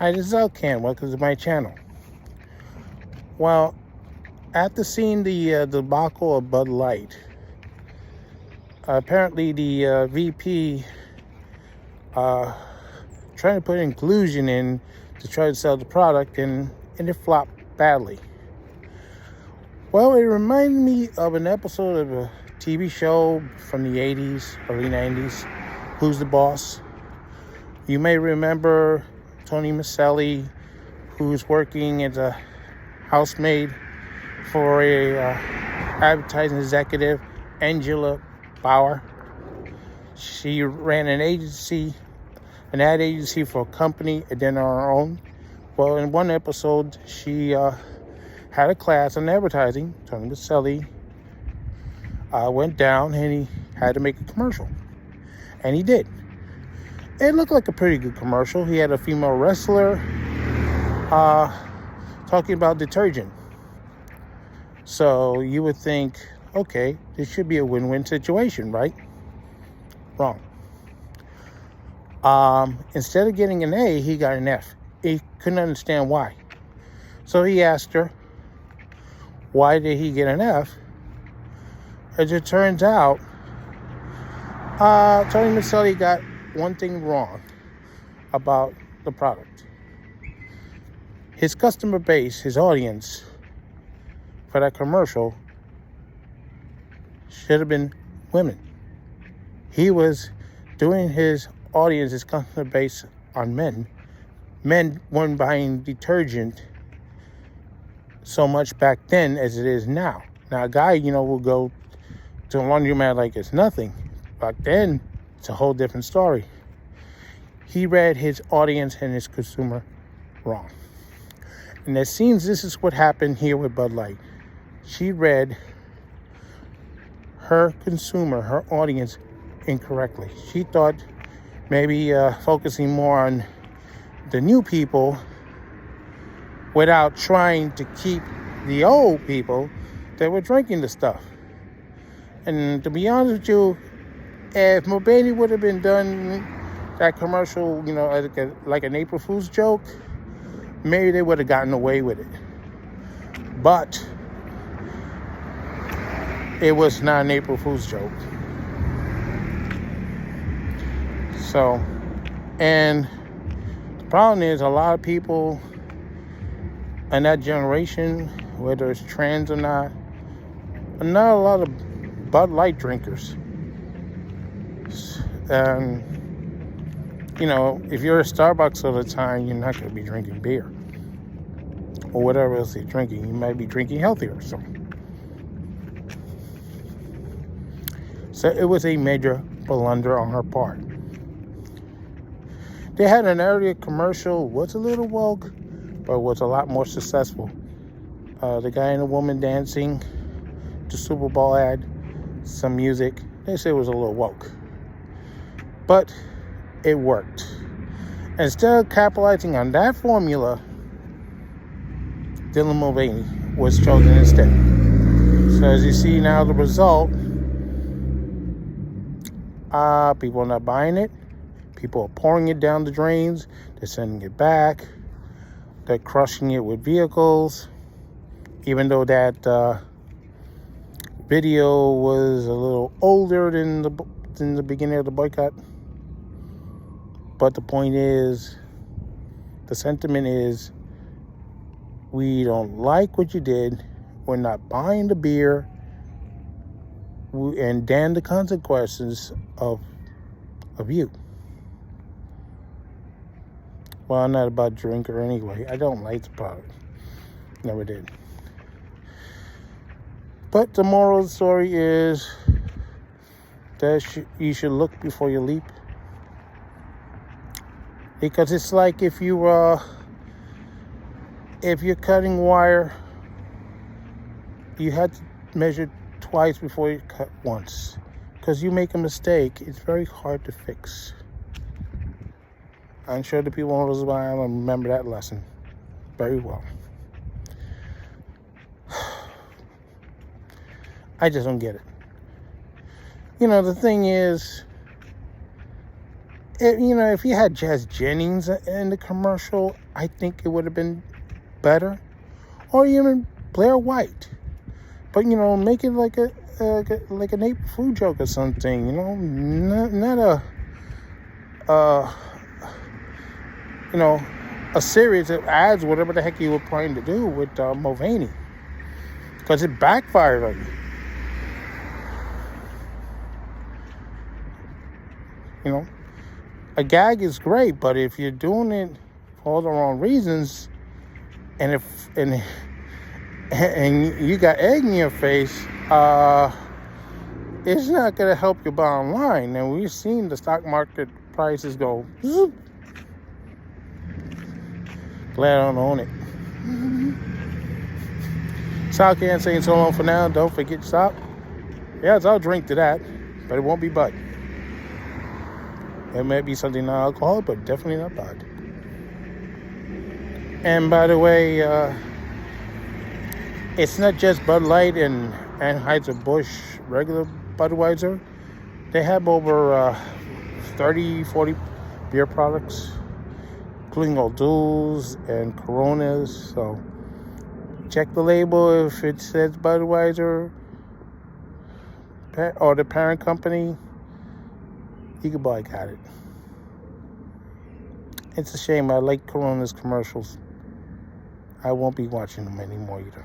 Hi, this is Ken. Welcome to my channel. Well, after seeing the debacle of Bud Light, apparently the VP trying to put inclusion in to try to sell the product, and it flopped badly. Well, it reminded me of an episode of a TV show from the 80s, early 90s, Who's the Boss? You may remember Tony Maselli, who's working as a housemaid for a advertising executive, Angela Bauer. She ran an ad agency for a company and then on her own. Well, in one episode, she had a class on advertising. Tony Maselli went down and he had to make a commercial. And he did. It looked like a pretty good commercial. He had a female wrestler talking about detergent. So you would think, okay, this should be a win-win situation, right? Wrong. Instead of getting an A, he got an F. He couldn't understand why. So he asked her, why did he get an F? As it turns out, Tony Maselli got one thing wrong about the product. His customer base, his audience for that commercial should have been women. He was doing his audience, his customer base on men. Men weren't buying detergent so much back then as it is now. Now, a guy, will go to a laundromat like it's nothing. Back then, it's a whole different story. He read his audience and his consumer wrong. And it seems this is what happened here with Bud Light. She read her consumer, her audience, incorrectly. She thought maybe focusing more on the new people without trying to keep the old people that were drinking the stuff. And to be honest with you, if Mulvaney would have been done that commercial, like an April Fool's joke, maybe they would have gotten away with it. But it was not an April Fool's joke. So, and the problem is a lot of people in that generation, whether it's trans or not, are not a lot of Bud Light drinkers. If you're at Starbucks all the time, you're not going to be drinking beer or whatever else you're drinking. You might be drinking healthier. So it was a major blunder on her part. They had an earlier commercial, was a little woke, but was a lot more successful. The guy and the woman dancing, the Super Bowl ad, some music. They said it was a little woke. But it worked. Instead of capitalizing on that formula, Dylan Mulvaney was chosen instead. So as you see now, the result, people are not buying it. People are pouring it down the drains. They're sending it back. They're crushing it with vehicles. Even though that video was a little older than the beginning of the boycott. But the point is, the sentiment is, we don't like what you did. We're not buying the beer. And then the consequences of you. Well, I'm not a Bud drinker anyway. I don't like the product. Never did. But the moral of the story is that you should look before you leap. Because it's like if you're cutting wire, you have to measure twice before you cut once. Because you make a mistake, it's very hard to fix. I'm sure the people on Rose Island remember that lesson very well. I just don't get it. The thing is, If you had Jazz Jennings in the commercial, I think it would have been better. Or even Blair White. But, make it like an April Fool joke or something, not a series of ads, whatever the heck you were trying to do with Mulvaney. Because it backfired on you. A gag is great, but if you're doing it for all the wrong reasons, and you got egg in your face, it's not going to help your bottom line. And we've seen the stock market prices go zoop. Glad I don't own it. Sal saying so long for now. Don't forget stop. Yes, I'll drink to that, but it won't be Bud. It may be something non-alcoholic, but definitely not Bud. And by the way, it's not just Bud Light and Anheuser-Busch regular Budweiser. They have over 30, 40 beer products, including Old Duels and Coronas. So check the label. If it says Budweiser or the parent company, you can boycott it. It's a shame. I like Corona's commercials. I won't be watching them anymore either.